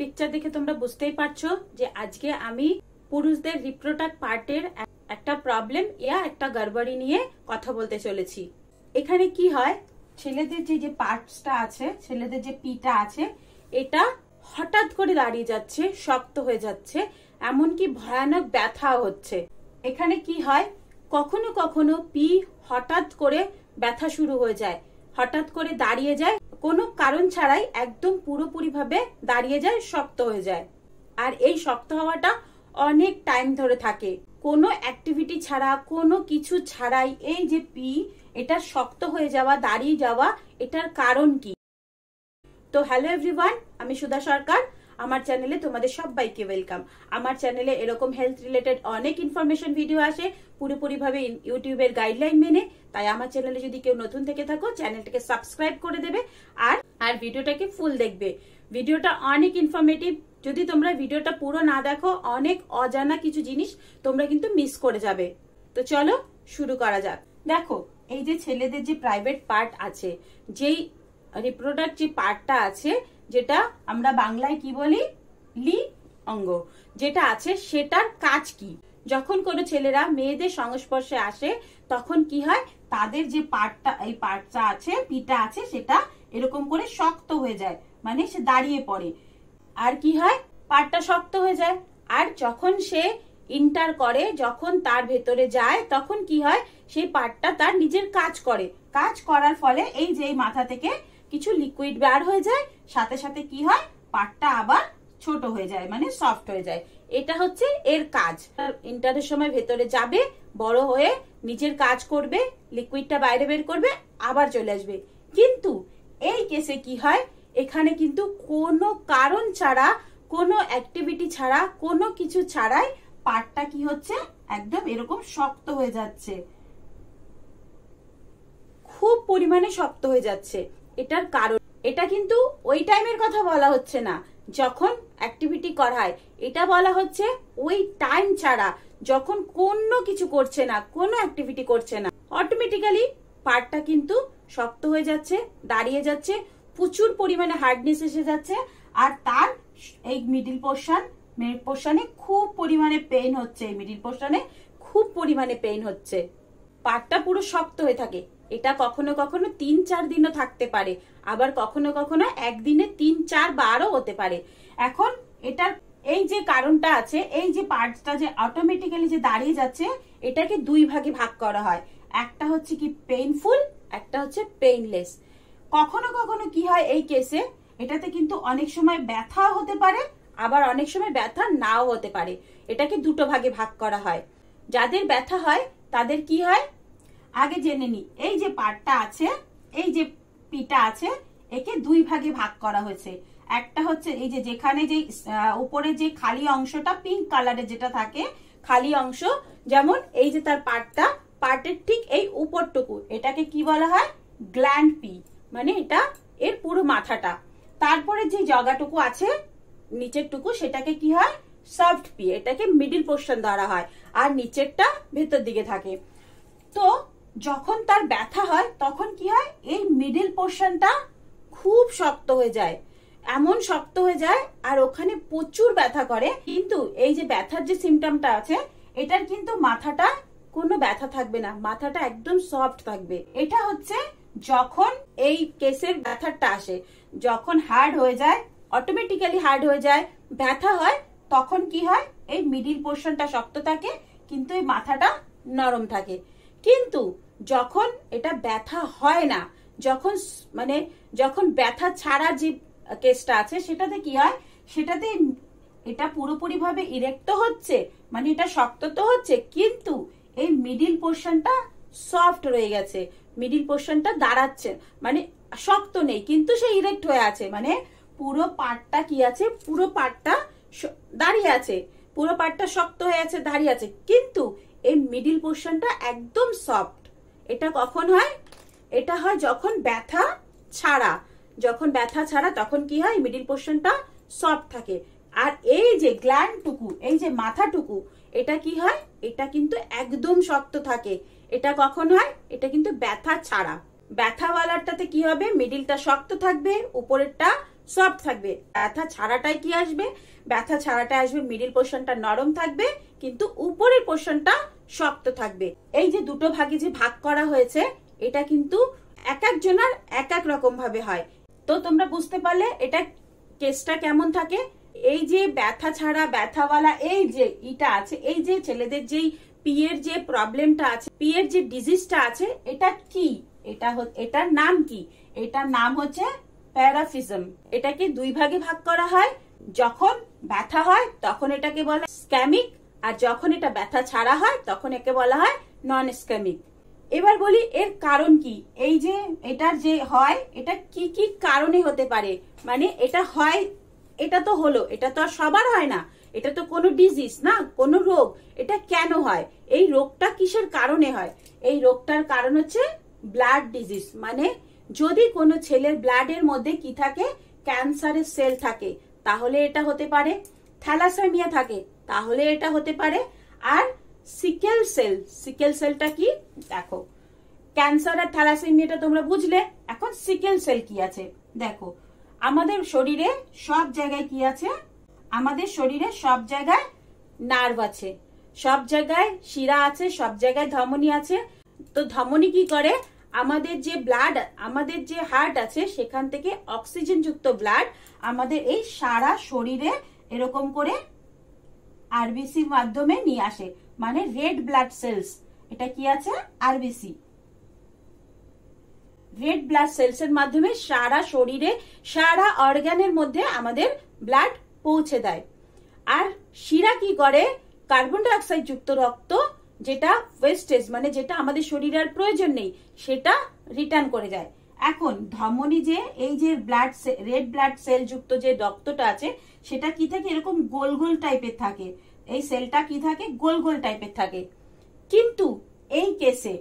Picture দেখে তোমরা বুঝতেই পারছো যে আজকে আমি পুরুষদের রিপ্রোডাক্ট পার্টের একটা প্রবলেম একটা গড়বড়ি নিয়ে কথা বলতে চলেছি। এখানে কি হয়, ছেলেদের যে পার্টসটা আছে, ছেলেদের যে পিটা আছে, এটা হঠাৎ করে দাঁড়িয়ে যাচ্ছে, শক্ত হয়ে যাচ্ছে, এমনকি ভয়ানক ব্যথা হচ্ছে। এখানে কি হয়, কখনো কখনো পি হঠাৎ করে ব্যথা শুরু হয়ে যায়, হঠাৎ করে দাঁড়িয়ে যায়, কোনো কারণ ছাড়াই একদম পুরোপুরি ভাবে দাঁড়িয়ে যায়, শক্ত হয়ে যায়। আর এই শক্ত হওয়াটা অনেক টাইম ধরে থাকে, কোনো অ্যাক্টিভিটি ছাড়া, কোনো কিছু ছাড়াই। এই যে পি, এটা শক্ত হয়ে যাওয়া, দাঁড়িয়ে যাওয়া, এটার কারণ কি? তো হ্যালো এভরিওয়ান, আমি সুধা সরকার। আমার চ্যানেলে তোমাদের সবাইকে ওয়েলকাম। আমার চ্যানেলে এরকম হেলথ রিলেটেড অনেক ইনফরমেশন ভিডিও আসে পুরোপুরি ভাবে ইউটিউবের গাইডলাইন মেনে। তাই আমার চ্যানেলে যদি কেউ নতুন থেকে থাকো, চ্যানেলটাকে সাবস্ক্রাইব করে দেবে আর ভিডিওটাকে ফুল দেখবে। ভিডিওটা অনেক ইনফরমেটিভ। যদি তোমরা ভিডিওটা পুরো না দেখো, অনেক অজানা কিছু জিনিস তোমরা কিন্তু মিস করে যাবে। তো চলো শুরু করা যাক। দেখো, এই যে ছেলেদের যে প্রাইভেট পার্ট আছে, যেই রিপ্রোডাক্ট যে পার্টটা আছে, যেটা আমরা বাংলায় কি বলি, লি অঙ্গ, যেটা আছে, সেটার কাজ কি? যখন কোনো ছেলেরা মেয়েদের সংস্পর্শে আসে, তখন কি হয়, তাদের যে পার্টটা, এই পার্টটা আছে, পিটা আছে, সেটা এরকম করে শক্ত হয়ে যায়, মানে সে দাঁড়িয়ে পড়ে। আর কি হয়, পার্টটা শক্ত হয়ে যায়। আর যখন সে ইন্টার করে, যখন তার ভেতরে যায়, তখন কি হয়, সেই পার্টটা তার নিজের কাজ করে। কাজ করার ফলে এই যে মাথা থেকে কিছু লিকুইড বার হয়ে যায়, সাথে সাথে কি হয়, পার্টটা আবার ছোট হয়ে যায়, মানে সফট হয়ে যায়। এটা হচ্ছে এর কাজ। ইন্টারের সময় ভেতরে যাবে, বড় হয়ে নিজের কাজ করবে, লিকুইডটা বাইরে বের করবে, আবার চলে আসবে। কিন্তু এই কেসে কি হয়, এখানে কিন্তু কোনো কারণ ছাড়া, কোনো অ্যাক্টিভিটি ছাড়া, কোনো কিছু ছাড়াই পার্টটা কি হচ্ছে, একদম এরকম শক্ত হয়ে যাচ্ছে, খুব পরিমাণে শক্ত হয়ে যাচ্ছে। এটার কারণ, এটা কিন্তু ওই টাইমের কথা বলা হচ্ছে না যখন অ্যাক্টিভিটি করায়, এটা বলা হচ্ছে ওই টাইম ছাড়া, যখন কোনো কিছু করছে না, কোনো অ্যাক্টিভিটি করছে না, অটোমেটিক্যালি পার্টটা কিন্তু শক্ত হয়ে যাচ্ছে, দাঁড়িয়ে যাচ্ছে, প্রচুর পরিমাণে হার্ডনেস এসে যাচ্ছে। আর তার এই মিডিল পোর্শনে খুব পরিমাণে পেইন হচ্ছে, এই মিডিল পোর্শনে খুব পরিমাণে পেইন হচ্ছে, পার্টটা পুরো শক্ত হয়ে থাকে। এটা কখনো কখনো 3-4 দিনও থাকতে পারে, আবার কখনো কখনো একদিনে 3-4 বারও হতে পারে। এখন এটার এই যে কারণটা আছে, এই যে পার্টটা যে অটোমেটিক্যালি যে দাঁড়িয়ে যাচ্ছে, এটাকে দুই ভাগে ভাগ করা হয়। একটা হচ্ছে কি পেইনফুল, একটা হচ্ছে পেইনলেস। কখনো কখনো কি হয়, এই কেসে এটাতে কিন্তু অনেক সময় ব্যথা হতে পারে, আবার অনেক সময় ব্যথা নাও হতে পারে। এটাকে দুটো ভাগে ভাগ করা হয়। যাদের ব্যথা হয় তাদের কি হয়, আগে জেনে নি। এই যে পার্টটা আছে, এই যে পিটা আছে, একে দুই ভাগে ভাগ করা হয়েছে। একটা হচ্ছে এই যে যেখানে যে উপরে যে খালি অংশটা, পিঙ্ক কালারের যেটা থাকে খালি অংশ, যেমন এই যে তার পার্টটা, পার্টের ঠিক এই উপরটুকু, এটাকে কি বলা হয়, গ্ল্যান্ড পি, মানে এটা এর পুরো মাথাটা। তারপরে যে জায়গাটুকু আছে নিচের টুকু, সেটাকে কি হয়, সফট পি, এটাকে মিডিল পোর্শন ধরা হয়, আর নিচেরটা ভেতর দিকে থাকে। তো যখন তার ব্যথা হয়, তখন কি হয়, এই মিডিল পোর্শনটা খুব শক্ত হয়ে যায়, এমন শক্ত হয়ে যায়, আর ওখানে প্রচুর ব্যথা করে। কিন্তু এই যে ব্যথার যে সিমটমটা আছে, এটার কিন্তু মাথাটা কোনো ব্যথা থাকবে না, মাথাটা একদম সফট থাকবে। এটা হচ্ছে যখন এই কেসের ব্যথাটা আসে, যখন হার্ড হয়ে যায়, অটোমেটিক্যালি হার্ড হয়ে যায়, ব্যথা হয়, তখন কি হয়, এই মিডিল পোর্শনটা শক্ত থাকে, কিন্তু এই মাথাটা নরম থাকে। কিন্তু যখন এটা ব্যথা হয় না, যখন ব্যথা ছাড়া যে কেসটা আছে, সেটাতে কি হয়, সেটাতে এটা পুরোপুরি ভাবে ইরেক্ট হচ্ছে, মানে এটা শক্ত তো হচ্ছে, কিন্তু এই মিডিল পোর্শনটা সফট রয়ে গেছে, মিডিল পোর্শনটা দাঁড়াচ্ছে, মানে শক্ত নেই, কিন্তু সে ইরেক্ট হয়ে আছে, মানে পুরো পার্টটা কি আছে, পুরো পার্টটা দাঁড়িয়ে আছে, পুরো পার্টটা শক্ত হয়ে আছে, দাঁড়িয়ে আছে, কিন্তু এই মিডিল পোর্শনটা একদম সফট। এটা কখন হয়, এটা হয় যখন ব্যথা ছাড়া, তখন কি হয়, মিডিল পোর্শনটা সফট থাকে। আর এই যে গ্ল্যান্ডটুকু, এই যে মাথাটুকু, এটা কি হয়, এটা কিন্তু একদম শক্ত থাকে। এটা কখন হয়, এটা কিন্তু ব্যথা ছাড়া। ব্যথাওয়ালাটাতে কি হবে, মিডিলটা শক্ত থাকবে, উপরেরটা সফট থাকবে। ব্যথা ছাড়াটায় কি আসবে? ব্যথা ছাড়াটায় আসবে মিডিল পোর্শনটা নরম থাকবে, কিন্তু উপরের পোর্শনটা শক্ত থাকবে। এই যে দুটো ভাগে যে ভাগ করা হয়েছে, এটা কিন্তু এক একজনের এক এক রকম ভাবে হয়। তো তোমরা বুঝতে পারলে এটা কেসটা কেমন থাকে। এই যে ব্যথা ছাড়া ব্যথাওয়ালা এই যে ইটা আছে, এই যে ছেলেদের যেই পি এর যে প্রবলেমটা আছে, পি এর যে ডিজিজটা আছে, এটা কি? এটার নাম কি? এটার নাম হচ্ছে প্যারাফিজম। এটাকে দুই ভাগে ভাগ করা হয়। যখন ব্যথা হয় তখন এটাকে বলা হয় স্ক্যামিক, আর যখন এটা ব্যথা ছাড়া হয় তখন একে বলা হয় নন স্ক্যামিক। এবার বলি এর কারণ কি। এই যে এটার যে হয়, এটা কি কি কারণে হতে পারে, মানে এটা হয়, এটা তো হলো, এটা তো আর সবার হয় না, এটা তো কোনো ডিজিজ না, কোনো রোগ। এটা কেন হয়? এই রোগটা কিসের কারণে হয়? এই রোগটার কারণ হচ্ছে ব্লাড ডিজিজ। মানে যদি কোনো ছেলের ব্লাডের মধ্যে কি থাকে, ক্যান্সারের সেল থাকে, তাহলে এটা হতে পারে। থ্যালাসেমিয়া থাকে, তাহলে এটা হতে পারে। আর সিকেল সেল, সিকেল সেলটা কি দেখো, ক্যান্সার আর থ্যালাসেমিয়াটা তোমরা বুঝলে। এখন সিকেল সেল কি আছে দেখো, আমাদের শরীরে সব জায়গায় কি আছে? আমাদের শরীরে সব জায়গায় নার্ভ আছে, সব জায়গায় শিরা আছে, সব জায়গায় ধমনী আছে। তো ধমনী কি করে? আমাদের যে ব্লাড, আমাদের যে হার্ট আছে, সেখান থেকে অক্সিজেন যুক্ত ব্লাড আমাদের এই সারা শরীরে এরকম করে আরবিসির মাধ্যমে নিয়ে আসে, মানে রেড ব্লাড সেলস। এটা কি আছে? আরবিসি, রেড ব্লাড সেলস এর মাধ্যমে সারা শরীরে সারা অর্গানের মধ্যে আমাদের ব্লাড পৌঁছে দেয়। আর শিরা কি করে? কার্বন ডাই অক্সাইড যুক্ত রক্ত, যেটা ওয়েস্টেজ, মানে যেটা আমাদের শরীরের প্রয়োজন নেই, সেটা রিটার্ন করে যায়। এখন ধমনী যে এই যে ব্লাড রেড ব্লাড সেল যুক্ত যে রক্তটা আছে, সেটা কি থাকে? এরকম গোল গোল টাইপের থাকে। এই সেলটা কি থাকে? গোল গোল টাইপের থাকে। কিন্তু এই কেসে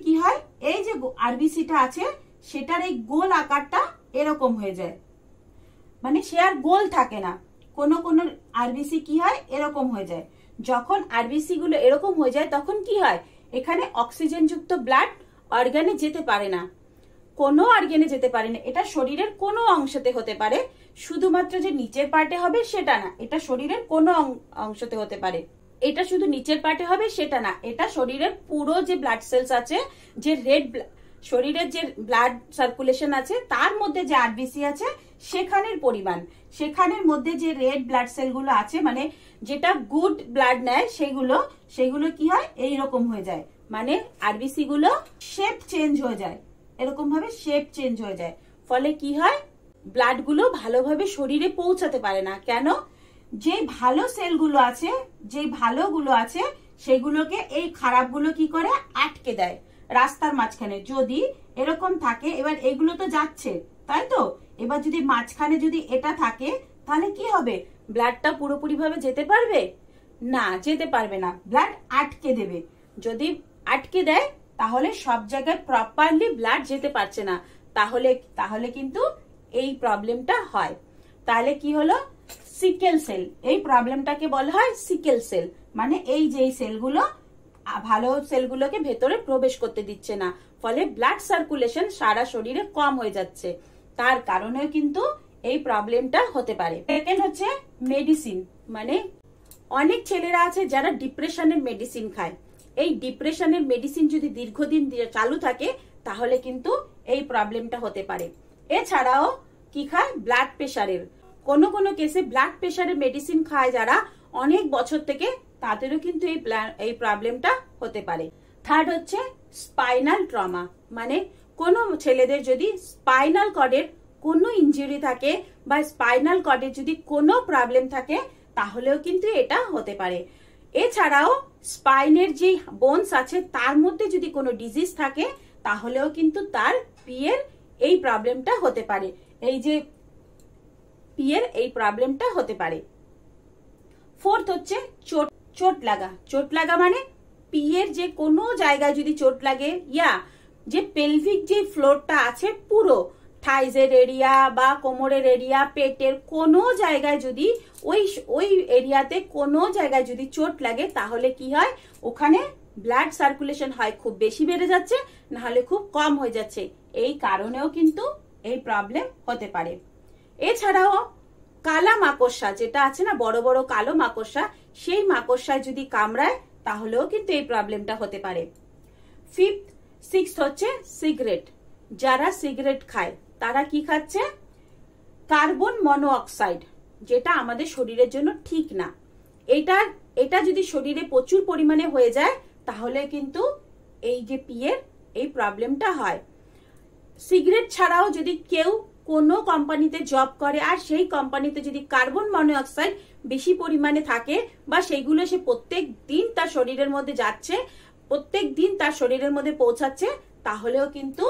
কি হয়? এই যে আরবিসিটা আছে, সেটার এই গোল আকারটা এরকম হয়ে যায়, মানে সে আর গোল থাকে না। কোন কোন আরবিসি কি হয়? এরকম হয়ে যায়। যখন আরবিসি গুলো এরকম হয়ে যায়, তখন কি হয়? এখানে অক্সিজেন যুক্ত ব্লাড অর্গানে যেতে পারে না, কোনো অর্গানে যেতে পারে না। এটা শরীরের কোনো অংশতে হতে পারে, শুধুমাত্র যে নিচের পার্টে হবে সেটা না, এটা শরীরের কোনো অংশতে হতে পারে। এটা শুধু নিচের পার্টে হবে সেটা না, এটা শরীরের পুরো যে ব্লাড সেলস আছে, যে শরীরের যে ব্লাড সার্কুলেশন আছে, তার মধ্যে যে আরবিসি আছে, সেখানের পরিমাণ, সেখানের মধ্যে যে রেড ব্লাড সেল গুলো আছে, মানে যেটা গুড ব্লাড নেয়, সেগুলো কি হয়? এইরকম হয়ে যায়, মানে আরবিসি গুলো শেপ চেঞ্জ হয়ে যায়, এরকম ভাবে শেপ চেঞ্জ হয়ে যায়। ফলে কি হয়? ব্লাড গুলো ভালোভাবে শরীরে পৌঁছাতে পারে না। কেন? যে ভালো সেলগুলো আছে, যে ভালোগুলো আছে, সেগুলোকে এই খারাপগুলো কি করে? আটকে দেয় রাস্তার মাঝখানে। যদি এরকম থাকে, এবার এগুলো তো যাচ্ছে, তাই তো? এবার যদি মাঝখানে যদি এটা থাকে, তাহলে কি হবে? ব্লাডটা পুরোপুরি ভাবে যেতে পারবে না, যেতে পারবে না, ব্লাড আটকে দেবে। যদি আটকে দেয়, তাহলে সব জায়গায় প্রপারলি ব্লাড যেতে পারছে না, তাহলে কিন্তু এই প্রবলেমটা হয়। তাহলে কি হলো? Sickle cell. এই প্রবলেমটাকে বলা হয় সিকেল সেল, মানে এই যে সেলগুলো ভালো সেলগুলোকে ভেতরে প্রবেশ করতে দিচ্ছে না, ফলে ব্লাড সার্কুলেশন সারা শরীরে কম হয়ে যাচ্ছে। তার কারণেও কিন্তু এই প্রবলেমটা হতে পারে। সেকেন্ড হচ্ছে মেডিসিন। মানে অনেক ছেলেরা আছে যারা ডিপ্রেশনের মেডিসিন খায়। এই ডিপ্রেশনের মেডিসিন যদি দীর্ঘদিন চালু থাকে, তাহলে কিন্তু এই প্রবলেমটা হতে পারে। এছাড়াও কি খায়? ব্লাড প্রেশারের, কোনো কেসে ব্লাড প্রেশারের মেডিসিন খায় যারা অনেক বছর থেকে, তাদেরও কিন্তু এই প্রবলেমটা হতে পারে। থার্ড হচ্ছে স্পাইনাল ট্রমা। মানে কোনো ছেলেদের যদি স্পাইনাল কর্ডের কোনো ইনজুরি থাকে, বা স্পাইনাল কর্ডের যদি কোনো প্রবলেম থাকে, তাহলেও কিন্তু এটা হতে পারে। এছাড়াও স্পাইনের যে বোনস আছে, তার মধ্যে যদি কোনো ডিজিজ থাকে, তাহলেও কিন্তু তার পিয়ের এই প্রবলেমটা হতে পারে। এই যে পিয়ের এই প্রবলেমটা হতে পারে। ফোর্থ হচ্ছে চোট লাগা। চোট লাগা মানে পিয়ের যে কোনো জায়গায় যদি চোট লাগে, ইয়া যে পেলভিক যে ফ্লোরটা আছে, পুরো থাইজের এরিয়া বা কোমরের এরিয়া, পেটের কোনো জায়গায় যদি ওই এরিয়াতে কোনো জায়গায় যদি চোট লাগে, তাহলে কি হয়? ওখানে ব্লাড সার্কুলেশন হয় খুব বেশি বেড়ে যাচ্ছে, নাহলে খুব কম হয়ে যাচ্ছে। এই কারণেও কিন্তু এই প্রবলেম হতে পারে। এছাড়াও কালা মাকড়সা যেটা আছে না, বড় বড় কালো মাকড়সা, সেই মাকড়সায় যদি কামড়ায় তাহলেও কিন্তু এই প্রবলেমটা হতে পারে। সিক্স হচ্ছে সিগারেট। যারা সিগারেট খায় তারা কি খাচ্ছে? কার্বন মনোঅক্সাইড, যেটা আমাদের শরীরের জন্য ঠিক না। এটা যদি শরীরে প্রচুর পরিমাণে হয়ে যায় তাহলে কিন্তু এই যে পিয়ের এই প্রবলেমটা হয়। সিগারেট ছাড়াও যদি কেউ কোনো কোম্পানিতে জব করে আর সেই কোম্পানিতে যদি কার্বন মনোঅক্সাইড বেশি পরিমাণে থাকে বা সেইগুলো সে প্রত্যেক দিন তার শরীরের মধ্যে যাচ্ছে, প্রত্যেক দিন তার শরীরের মধ্যে পৌঁছাচ্ছে, তাহলেও কিন্তু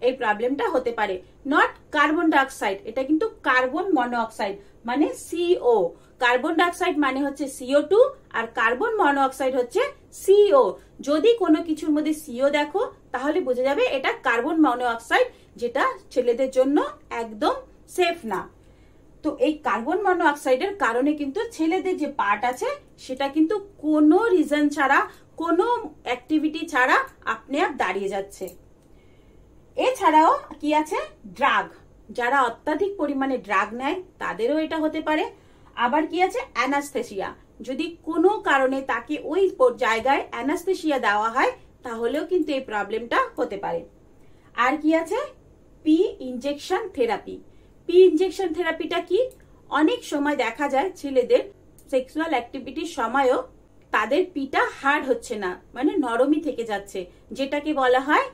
এই প্রবলেমটা হতে পারে। নট কার্বন ডাইঅক্সাইড, এটা কিন্তু কার্বন মনোঅক্সাইড মানে সিও। কার্বন ডাইঅক্সাইড মানে হচ্ছে CO2 আর কার্বন মনোঅক্সাইড হচ্ছে CO। যদি কোনো কিছুর মধ্যে CO দেখো তাহলে বোঝা যাবে এটা কার্বন মনোঅক্সাইড, যেটা ছেলেদের জন্য একদম সেফ না। তো এই কার্বন মনোঅক্সাইডের কারণে কিন্তু ছেলেদের যে পার্ট আছে সেটা কিন্তু কোনো রিজন ছাড়া, কোনো অ্যাক্টিভিটি ছাড়া আপনি আপ দাঁড়িয়ে যাচ্ছে। এছাড়াও কি আছে? ড্রাগ। যারা অত্যাধিক পরিমাণে ড্রাগ নেয় তাদেরও এটা হতে পারে। আবার কি আছে? অ্যানাস্থেসিয়া। যদি কোনো কারণে তাকে ওই জায়গায় অ্যানাস্থেসিয়া দেওয়া হয় তাহলেও কিন্তু এই প্রবলেমটা হতে পারে। আর কি আছে? P injection therapy. P injection থেরাপিটা কি? অনেক সময় দেখা যায় ছেলেদের সেক্সুয়াল অ্যাক্টিভিটির সময়ও তাদের পিটা হার্ড হচ্ছে না, মানে নরমই থেকে যাচ্ছে, যেটাকে বলা হয়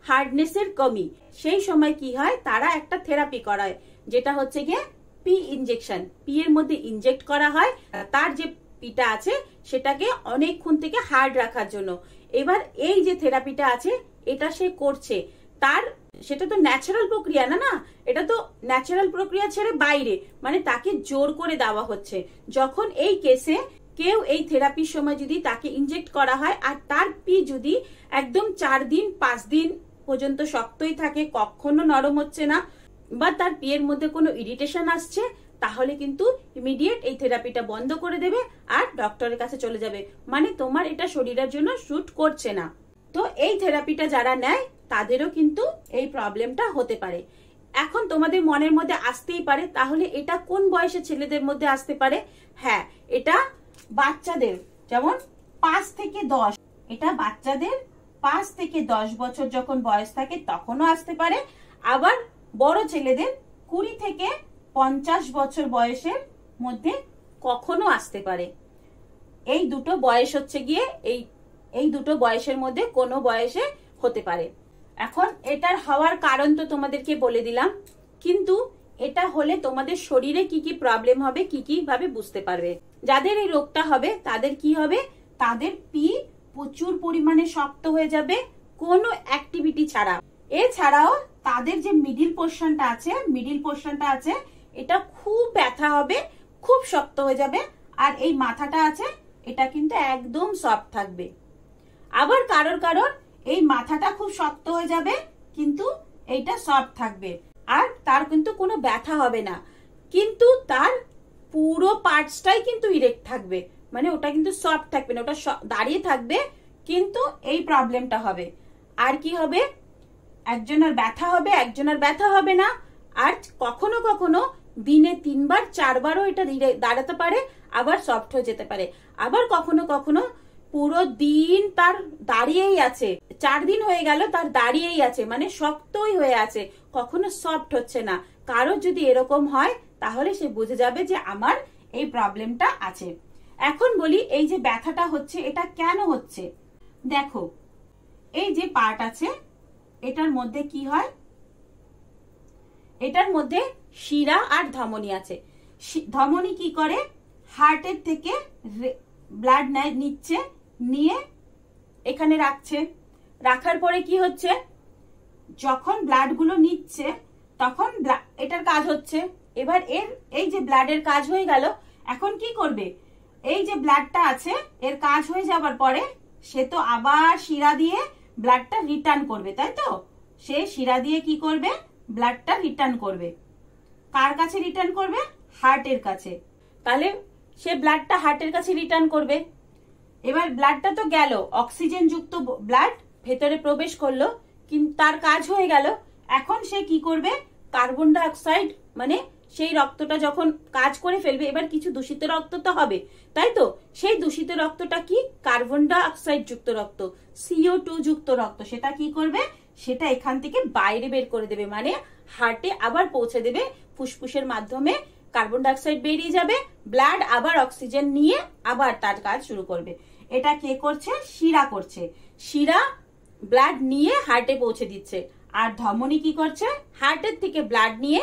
হার্ডনেসের কমি। সেই সময় কি হয়? তারা একটা থেরাপি করায়, যেটা হচ্ছে গিয়ে পি ইনজেকশন। পি এর মধ্যে ইনজেক্ট করা হয় তার যে পিটা আছে সেটাকে অনেকক্ষণ থেকে হার্ড রাখার জন্য। এবার এই যে থেরাপিটা আছে এটা সে করছে, সেটা তো ন্যাচারাল প্রক্রিয়া না, এটা তো ন্যাচারাল প্রক্রিয়া ছেড়ে বাইরে, মানে তাকে জোর করে দেওয়া হচ্ছে। যখন এই কেসে কেউ এই থেরাপির সময় যদি তাকে ইনজেক্ট করা হয় আর তার পি যদি একদম 4 দিন 5 দিন পর্যন্ত শক্তই থাকে, কখনো নরম হচ্ছে না, বা তার পিয়ের মধ্যে কোনো ইরিটেশন আসছে, তাহলে কিন্তু ইমিডিয়েট এই থেরাপিটা বন্ধ করে দেবে আর ডক্টরের কাছে চলে যাবে, মানে তোমার এটা শরীরের জন্য শুট করছে না। তো এই থেরাপিটা যারা নেয় তাদেরও কিন্তু এই প্রবলেমটা হতে পারে। এখন তোমাদের মনের মধ্যে আসতেই পারে, তাহলে এটা কোন বয়সে ছেলেদের মধ্যে আসতে পারে? হ্যাঁ, এটা বাচ্চাদের, যেমন 5 থেকে 10, এটা বাচ্চাদের 5 থেকে 10 বছর যখন বয়স থাকে তখনও আসতে পারে। আবার বড় ছেলেদের 20 থেকে 50 বছর বয়সের মধ্যে কখনো আসতে পারে। এই দুটো বয়স হচ্ছে গিয়ে এই দুটো বয়সের মধ্যে কোনো বয়সে হতে পারে। এখন এটার হওয়ার কারণ তো তোমাদেরকে বলে দিলাম, কিন্তু এটা হলে তোমাদের শরীরে কি কি প্রবলেম হবে কি কি ভাবে বুঝতে পারবে। যাদের এই রোগটা হবে তাদের কি হবে? তাদের পি প্রচুর পরিমাণে শক্ত হয়ে যাবে কোনো অ্যাক্টিভিটি ছাড়া। এছাড়াও তাদের যে মিডিল পোর্শনটা আছে এটা খুব ব্যথা হবে, খুব শক্ত হয়ে যাবে, আর এই মাথাটা আছে এটা কিন্তু একদম সফট থাকবে। আবার কারোর এই মাথাটা খুব শক্ত হয়ে যাবে কিন্তু এইটা সফট থাকবে, আর তার কিন্তু কোনো ব্যথা হবে না, কিন্তু তার পুরো পার্টসটাই কিন্তু ইরেক্ট থাকবে, মানে ওটা কিন্তু সফট থাকবে না, ওটা দাঁড়িয়ে থাকবে, কিন্তু এই প্রবলেমটা হবে। আর কি হবে? একজনের ব্যথা হবে, একজনের ব্যথা হবে না। আর কখনো কখনো দিনে 3 বার 4 বারও এটা দাঁড়াতে পারে, আবার সফট হয়ে যেতে পারে। আবার কখনো কখনো পুরো দিন তার দাঁড়িয়েই আছে, 4 দিন হয়ে গেল তার দাঁড়িয়েই আছে, মানে শক্তই হয়ে আছে, কখনো সফট হচ্ছে না। কারো যদি এরকম হয় তাহলে সে বুঝে যাবে যে আমার এই প্রবলেমটা আছে। এখন বলি এই যে ব্যথাটা হচ্ছে এটা কেন হচ্ছে। দেখো, এই যে পার্ট আছে এটার মধ্যে কি হয়? এটার মধ্যে শিরা আর ধমনী আছে। ধমনী কি করে? হার্টের থেকে ব্লাড নিয়ে এখানে রাখছে। রাখার পরে কি হচ্ছে? যখন ব্লাড গুলো নিচ্ছে তখন এটার কাজ হচ্ছে। এবার এই যে ব্লাডের কাজ হয়ে গেল, এখন কি করবে? এই যে ব্লাডটা আছে এর কাজ হয়ে যাবার পরে সে তো আবার শিরা দিয়ে ব্লাডটা রিটার্ন করবে, তাই তো? সে শিরা দিয়ে কি করবে? ব্লাডটা রিটার্ন করবে। কার কাছে রিটার্ন করবে? হার্টের কাছে। তাহলে সে ব্লাডটা হার্টের কাছে রিটার্ন করবে। এবার ব্লাডটা তো গেল, অক্সিজেন যুক্ত ব্লাড ভেতরে প্রবেশ করলো, কিন্তু তার কাজ হয়ে গেল। এখন সে কি করবে? কার্বন ডাইঅক্সাইড মানে সেই রক্তটা যখন কাজ করে ফেলবে, এবার কিছু দূষিত রক্ত তো হবে, তাই তো? সেই দূষিত রক্তটা কি? কার্বন ডাই অক্সাইড যুক্ত রক্ত, CO2 যুক্ত রক্ত। সেটা কি করবে? সেটা এখান থেকে বাইরে বের করে দেবে, মানে হার্টে আবার পৌঁছে দেবে। ফুসফুসের মাধ্যমে কার্বন ডাই অক্সাইড বেরিয়ে যাবে, ব্লাড আবার অক্সিজেন নিয়ে আবার তার কাজ শুরু করবে। এটা কে করছে? শিরা করছে। শিরা ব্লাড নিয়ে হার্টে পৌঁছে দিচ্ছে, আর ধমনী কি করছে? হার্টের থেকে ব্লাড নিয়ে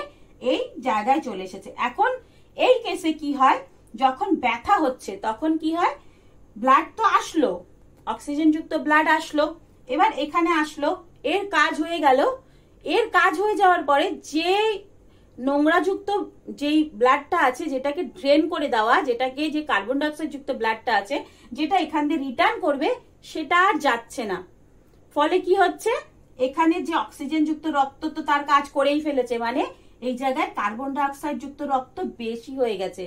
এই জায়গায় চলে এসেছে। এখন এই কেসে কি হয়? যখন ব্যথা হচ্ছে তখন কি হয়? ব্লাড তো আসলো, অক্সিজেন যুক্ত ব্লাড আসলো, এবার এখানে আসলো, এর কাজ হয়ে গেল। এর কাজ হয়ে যাওয়ার পরে যে নোংরা যুক্ত যেই ব্লাডটা আছে, যেটাকে ড্রেন করে দেওয়া, যেটাকে যে কার্বন ডাই অক্সাইড যুক্ত ব্লাডটা আছে, যেটা এখান দিয়ে রিটার্ন করবে, সেটা আর যাচ্ছে না। ফলে কি হচ্ছে? এখানে যে অক্সিজেন যুক্ত রক্ত তো তার কাজ করেই ফেলেছে, মানে এই জায়গায় কার্বন ডাই অক্সাইড যুক্ত রক্ত বেশি হয়ে গেছে।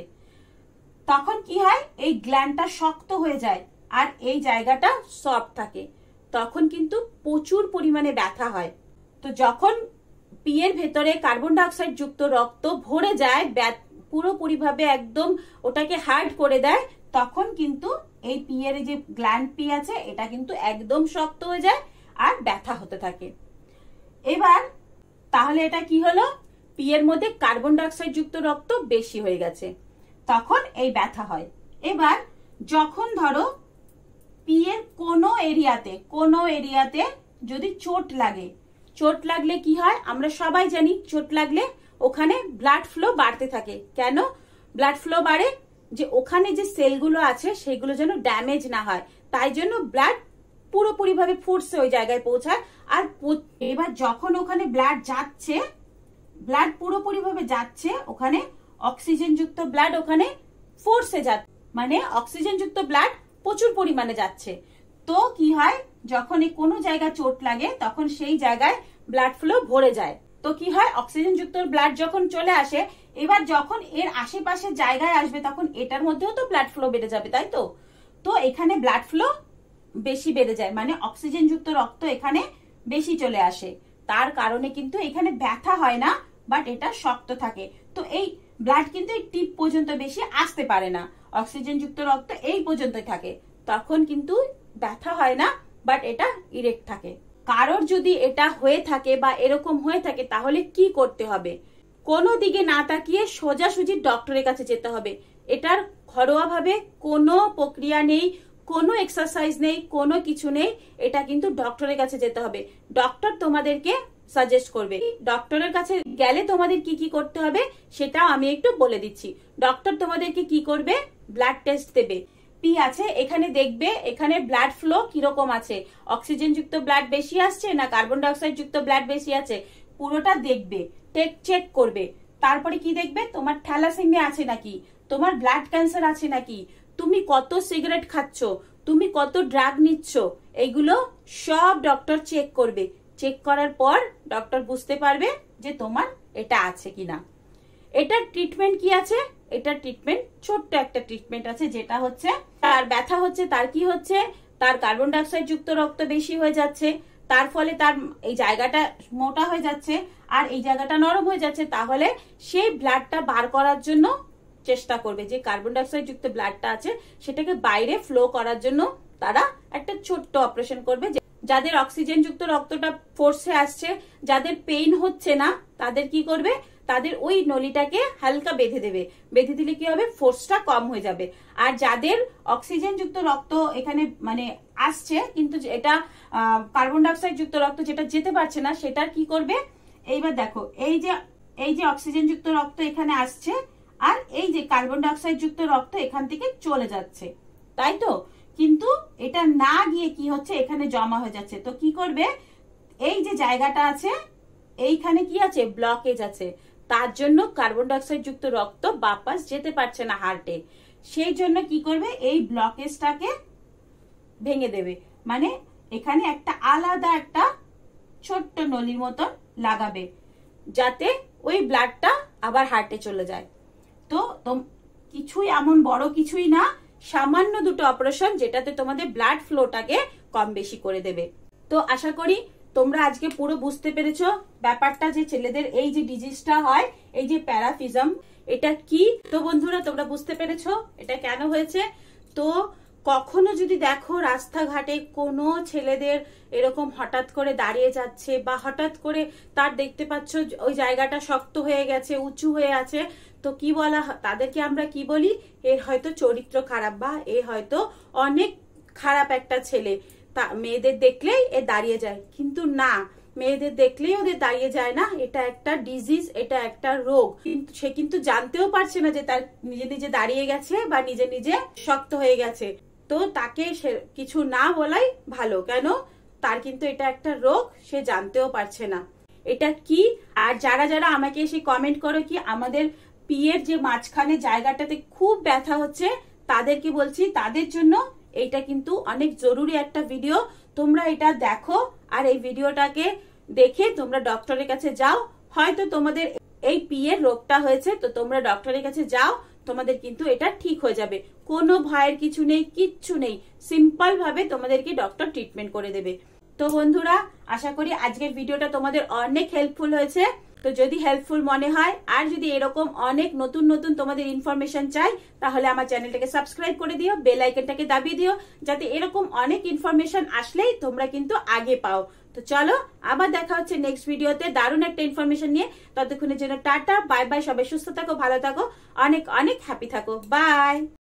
তখন কি হয়? এই গ্ল্যান্ডটা শক্ত হয়ে যায় আর এই জায়গাটা সফট থাকে, তখন কিন্তু প্রচুর পরিমাণে ব্যথা হয়। তো যখন পিয়ের ভেতরে কার্বন ডাই অক্সাইড যুক্ত রক্ত ভরে যায়, পুরোপুরিভাবে একদম ওটাকে হার্ড করে দেয়, তখন কিন্তু এই পিয়ের যে গ্ল্যান্ড পি আছে, এটা কিন্তু একদম শক্ত হয়ে যায় আর ব্যথা হতে থাকে। এবার তাহলে এটা কি হলো? পিয়ের মধ্যে কার্বন ডাই অক্সাইড যুক্ত রক্ত বেশি হয়ে গেছে, তখন এই ব্যথা হয়। এবার যখন ধরো পিয়ের কোনো এরিয়াতে যদি চোট লাগে, চোট লাগলে কি হয়? আমরা সবাই জানি চোট লাগলে ওখানে ব্লাড ফ্লো বাড়তে থাকে। কেন ব্লাড ফ্লো বাড়ে? যে ওখানে যে সেলগুলো আছে সেগুলো যেন ড্যামেজ না হয়, তাই জন্য ব্লাড পুরোপুরিভাবে ফোর্সে ওই জায়গায় পৌঁছায়। আর এবার যখন ওখানে ব্লাড যাচ্ছে, ব্লাড পুরোপুরিভাবে যাচ্ছে, ওখানে অক্সিজেন যুক্ত ব্লাড ওখানে ফোর্সে যাচ্ছে, মানে অক্সিজেন যুক্ত ব্লাড প্রচুর পরিমাণে যাচ্ছে। তো কি হয়? যখন কোনো জায়গায় চোট লাগে তখন সেই জায়গায় ব্লাড ফ্লো ভরে যায়। তো কি হয়? অক্সিজেন যুক্ত ব্লাড যখন চলে আসে, এবার যখন এর আশেপাশে জায়গায় আসবে তখন এটার মধ্যেও তো ব্লাড ফ্লো বেড়ে যাবে, তাই তো? তো এখানে ব্লাড ফ্লো বেশি বেড়ে যায়, মানে অক্সিজেন যুক্ত রক্ত এখানে বেশি চলে আসে। তার কারণে কিন্তু এখানে ব্যথা হয় না, বাট এটা শক্ত থাকে। তো এই ব্লাড কিন্তু এই টিপ পর্যন্ত বেশি আসতে পারে না, অক্সিজেন যুক্ত রক্ত এই পর্যন্তই থাকে, তখন কিন্তু ব্যথা হয় না, বাট এটা ইরেক্ট থাকে। কারোর যদি এটা হয়ে থাকে বা এরকম হয়ে থাকে, তাহলে কি করতে হবে? কোনো দিকে না তাকিয়ে সোজাসুজি ডক্টরের কাছে যেতে হবে। এটার ঘরোয়া ভাবে কোনো প্রক্রিয়া নেই, কোনো এক্সারসাইজ নেই, কোনো কিছু নেই, এটা কিন্তু ডক্টরের কাছে যেতে হবে। ডক্টর তোমাদেরকে সাজেস্ট করবে। ডক্টরের কাছে গেলে তোমাদের কি কি করতে হবে সেটাও আমি একটু বলে দিচ্ছি। ডক্টর তোমাদেরকে কি করবে? ব্লাড টেস্ট দেবে। পি আছে, এখানে দেখবে এখানে ব্লাড ফ্লো কিরকম আছে, অক্সিজেন যুক্ত ব্লাড বেশি আসছে না কার্বন ডাই অক্সাইড যুক্ত ব্লাড বেশি আছে, পুরোটা দেখবে, চেক করবে। তারপরে কি দেখবে? তোমার থ্যালাসেমিয়া আছে নাকি, তোমার ব্লাড ক্যান্সার আছে নাকি, তুমি কত সিগারেট খাচ্ছ, তুমি কত ড্রাগ নিচ্ছ, এইগুলো সব ডক্টর চেক করবে। চেক করার পর ডক্টর বুঝতে পারবে যে তোমার এটা আছে কিনা। এটার ট্রিটমেন্ট কি আছে? এটার ট্রিটমেন্ট ছোট্ট একটা ট্রিটমেন্ট আছে, যেটা হচ্ছে তার ব্যথা হচ্ছে, তার কি হচ্ছে? তার কার্বন ডাই অক্সাইড যুক্ত রক্ত বেশি হয়ে যাচ্ছে, তার ফলে তার এই জায়গাটা মোটা হয়ে যাচ্ছে আর এই জায়গাটা নরম হয়ে যাচ্ছে। তাহলে সেই ব্লাডটা বার করার জন্য চেষ্টা করবে, যে কার্বন ডাই অক্সাইড যুক্ত ব্লাডটা আছে সেটাকে বাইরে ফ্লো করার জন্য তারা একটা ছোট্ট অপারেশন করবে। যাদের অক্সিজেন যুক্ত রক্তটা ফোর্সে আসছে, যাদের পেইন হচ্ছে না, তাদের কি করবে? তাদের ওই নলিটাকে হালকা বেঁধে দেবে। বেঁধে দিলে কি হবে? ফোর্সটা কম হয়ে যাবে। আর যাদের অক্সিজেন যুক্ত রক্ত এখানে মানে আসছে, কিন্তু এটা কার্বন ডাই অক্সাইড যুক্ত রক্ত যেটা যেতে পারছে না, সেটা কি করবে? এইবার দেখো, এই যে অক্সিজেন যুক্ত রক্ত এখানে আসছে আর এই যে কার্বন ডাই অক্সাইড যুক্ত রক্ত এখান থেকে চলে যাচ্ছে, তাই তো? কিন্তু এটা না গিয়ে কি হচ্ছে? এখানে জমা হয়ে যাচ্ছে। তো কি করবে? এই যে জায়গাটা আছে এইখানে কি আছে? ব্লকেজ আছে, তার জন্য কার্বন ডাই অক্সাইড যুক্ত রক্ত বাপাস যেতে পারছে না হার্টে। সেই জন্য কি করবে? এই ব্লকেজটাকে ভেঙে দেবে, মানে এখানে একটা আলাদা একটা ছোট্ট নলির মতন লাগাবে, যাতে ওই ব্লাডটা আবার হার্টে চলে যায়। তো কিছুই এমন বড় কিছুই না, সামান্য দুটো অপারেশন, যেটাতে তোমাদের ব্লাড ফ্লোটাকে কম বেশি করে দেবে। তো আশা করি তোমরা আজকে পুরো বুঝতে পেরেছো ব্যাপারটা, যে ছেলেদের এই যে ডিজিজটা হয় এই যে প্যারাফিজম, এটা কি? তো বন্ধুরা তোমরা বুঝতে পেরেছো এটা কেন হয়েছে। তো কখনো যদি দেখো রাস্তাঘাটে কোনো ছেলেদের এরকম হঠাৎ করে দাঁড়িয়ে যাচ্ছে বা হঠাৎ করে তার দেখতে পাচ্ছ ওই জায়গাটা শক্ত হয়ে গেছে, উঁচু হয়ে আছে, তো কি বলা, তাদেরকে আমরা কি বলি, এর হয়তো চরিত্র খারাপ বা এ হয়তো অনেক খারাপ একটা ছেলে, তা মেয়েদের দেখলেই এ দাঁড়িয়ে যায়। কিন্তু না, মেয়েদের দেখলেই ওদের দাঁড়িয়ে যায় না, এটা একটা ডিজিজ, এটা একটা রোগ। সে কিন্তু জানতেও পারছে না যে তার নিজে নিজে দাঁড়িয়ে গেছে বা নিজে নিজে শক্ত হয়ে গেছে। তো তাকে কিছু না বলাই ভালো, কেন, তার কিন্তু এটা একটা রোগ, সে জানতেও পারছে না এটা কি। আর যারা যারা আমাকে এসে কমেন্ট করো কি আমাদের পিয়ের যে মাঝখানে জায়গাটাতে খুব ব্যথা হচ্ছে, তাদেরকে বলছি তাদের জন্য এইটা কিন্তু অনেক জরুরি একটা ভিডিও। তোমরা এটা দেখো আর এই ভিডিওটাকে দেখে তোমরা ডক্টরের কাছে যাও। হয়তো তোমাদের এই পিয়ের রোগটা হয়েছে, তো তোমরা ডক্টরের কাছে যাও, তোমাদের কিন্তু এটা ঠিক হয়ে যাবে। কোনো ভয়ের কিছু নেই, কিচ্ছু নেই, সিম্পল ভাবে তোমাদেরকে ডক্টর ট্রিটমেন্ট করে দেবে। তো বন্ধুরা আশা করি আজকের ভিডিওটা তোমাদের অনেক হেল্পফুল হয়েছে। তো যদি হেল্পফুল মনে হয় আর যদি এরকম অনেক নতুন নতুন তোমাদের ইনফরমেশন চাই, তাহলে আমার চ্যানেলটাকে সাবস্ক্রাইব করে দিও, বেল আইকনটাকে দাবিয়ে দিও, যাতে এরকম অনেক ইনফরমেশন আসলেই তোমরা কিন্তু আগে পাও। তো চলো আবার দেখা হচ্ছে নেক্সট ভিডিওতে দারুণ একটা ইনফরমেশন নিয়ে। ততক্ষণের জন্য টাটা, বাই বাই, সবাই সুস্থ থাকো, ভালো থাকো, অনেক অনেক হ্যাপি থাকো, বাই।